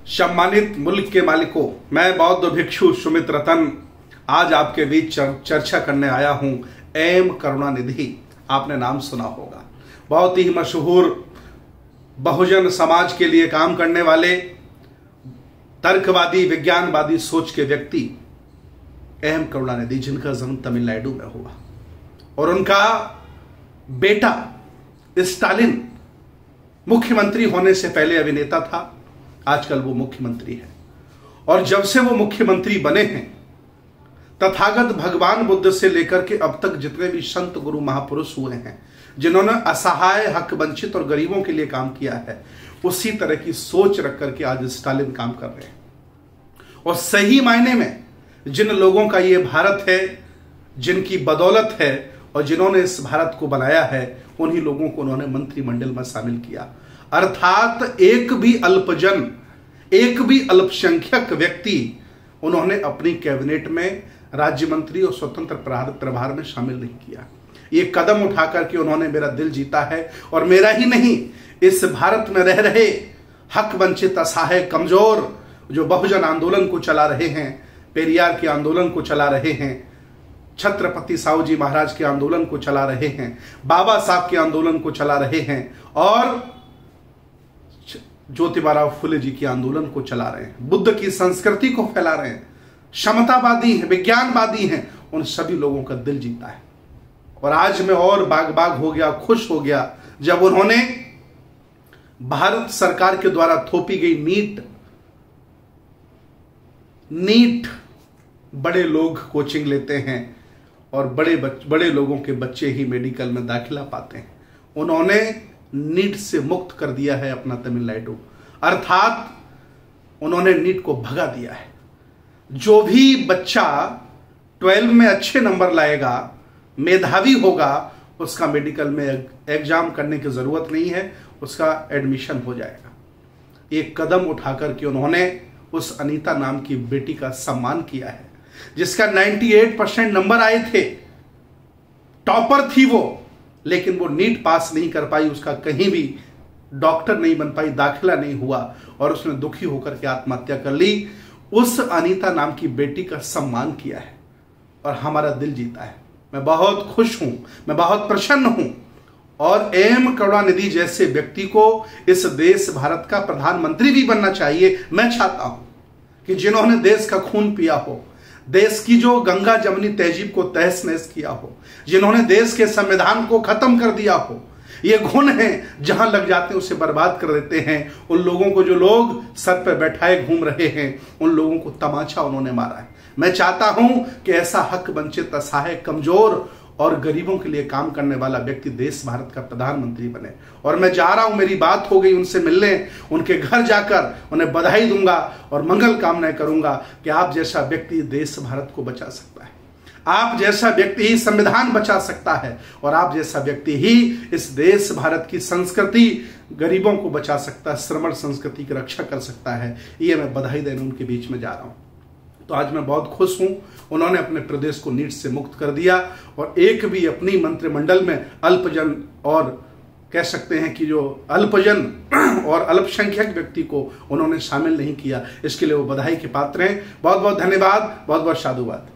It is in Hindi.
सम्मानित मुल्क के मालिकों, मैं बौद्ध भिक्षु सुमित रतन आज आपके बीच चर्चा करने आया हूं। एम करुणानिधि, आपने नाम सुना होगा। बहुत ही मशहूर बहुजन समाज के लिए काम करने वाले तर्कवादी विज्ञानवादी सोच के व्यक्ति एम करुणानिधि, जिनका जन्म तमिलनाडु में हुआ और उनका बेटा स्टालिन मुख्यमंत्री होने से पहले अभिनेता था। आजकल वो मुख्यमंत्री है और जब से वो मुख्यमंत्री बने हैं, तथागत भगवान बुद्ध से लेकर के अब तक जितने भी संत गुरु महापुरुष हुए हैं, जिन्होंने असहाय, हक वंचित और गरीबों के लिए काम किया है, उसी तरह की सोच रख करके आज स्टालिन काम कर रहे हैं। और सही मायने में जिन लोगों का ये भारत है, जिनकी बदौलत है और जिन्होंने इस भारत को बनाया है, उन्हीं लोगों को उन्होंने मंत्रिमंडल में शामिल किया। अर्थात एक भी अल्पजन, एक भी अल्पसंख्यक व्यक्ति उन्होंने अपनी कैबिनेट में राज्य मंत्री और स्वतंत्र प्रभार में शामिल नहीं किया। ये कदम उठा करके उन्होंने मेरा दिल जीता है और मेरा ही नहीं, इस भारत में रह रहे हक वंचित, असहाय, कमजोर जो बहुजन आंदोलन को चला रहे हैं, पेरियार के आंदोलन को चला रहे हैं, छत्रपति साहू जी महाराज के आंदोलन को चला रहे हैं, बाबा साहब के आंदोलन को चला रहे हैं और ज्योतिबा फुले जी के आंदोलन को चला रहे हैं, बुद्ध की संस्कृति को फैला रहे हैं, समतावादी हैं, विज्ञानवादी हैं, उन सभी लोगों का दिल जीता है। और आज मैं और बाग हो गया, खुश हो गया जब उन्होंने भारत सरकार के द्वारा थोपी गई नीट बड़े लोग कोचिंग लेते हैं और बड़े लोगों के बच्चे ही मेडिकल में दाखिला पाते हैं। उन्होंने नीट से मुक्त कर दिया है अपना तमिलनाडु, अर्थात उन्होंने नीट को भगा दिया है। जो भी बच्चा 12 में अच्छे नंबर लाएगा, मेधावी होगा, उसका मेडिकल में एग्जाम करने की जरूरत नहीं है, उसका एडमिशन हो जाएगा। एक कदम उठाकर के उन्होंने उस अनीता नाम की बेटी का सम्मान किया है, जिसका 98% नंबर आए थे, टॉपर थी वो, लेकिन वो नीट पास नहीं कर पाई, उसका कहीं भी डॉक्टर नहीं बन पाई, दाखिला नहीं हुआ और उसने दुखी होकर के आत्महत्या कर ली। उस अनीता नाम की बेटी का सम्मान किया है और हमारा दिल जीता है। मैं बहुत खुश हूं, मैं बहुत प्रसन्न हूं और एम करुणानिधि जैसे व्यक्ति को इस देश भारत का प्रधानमंत्री भी बनना चाहिए। मैं चाहता हूं कि जिन्होंने देश का खून पिया हो, देश की जो गंगा जमुनी तहजीब को तहस नहस किया हो, जिन्होंने देश के संविधान को खत्म कर दिया हो, ये गुण हैं जहां लग जाते हैं उसे बर्बाद कर देते हैं। उन लोगों को जो लोग सर पे बैठाए घूम रहे हैं, उन लोगों को तमाचा उन्होंने मारा है। मैं चाहता हूं कि ऐसा हक वंचित, असहाय, कमजोर और गरीबों के लिए काम करने वाला व्यक्ति देश भारत का प्रधानमंत्री बने। और मैं जा रहा हूं, मेरी बात हो गई उनसे मिलने, उनके घर जाकर उन्हें बधाई दूंगा और मंगल कामनाएं करूंगा कि आप जैसा व्यक्ति देश भारत को बचा सकता है, आप जैसा व्यक्ति ही संविधान बचा सकता है और आप जैसा व्यक्ति ही इस देश भारत की संस्कृति, गरीबों को बचा सकता है, श्रमण संस्कृति की रक्षा कर सकता है। ये मैं बधाई देने उनके बीच में जा रहा हूं। तो आज मैं बहुत खुश हूं, उन्होंने अपने प्रदेश को नीट से मुक्त कर दिया और एक भी अपनी मंत्रिमंडल में अल्पजन और कह सकते हैं कि जो अल्पजन और अल्पसंख्यक व्यक्ति को उन्होंने शामिल नहीं किया। इसके लिए वो बधाई के पात्र हैं। बहुत बहुत धन्यवाद, बहुत बहुत साधुवाद।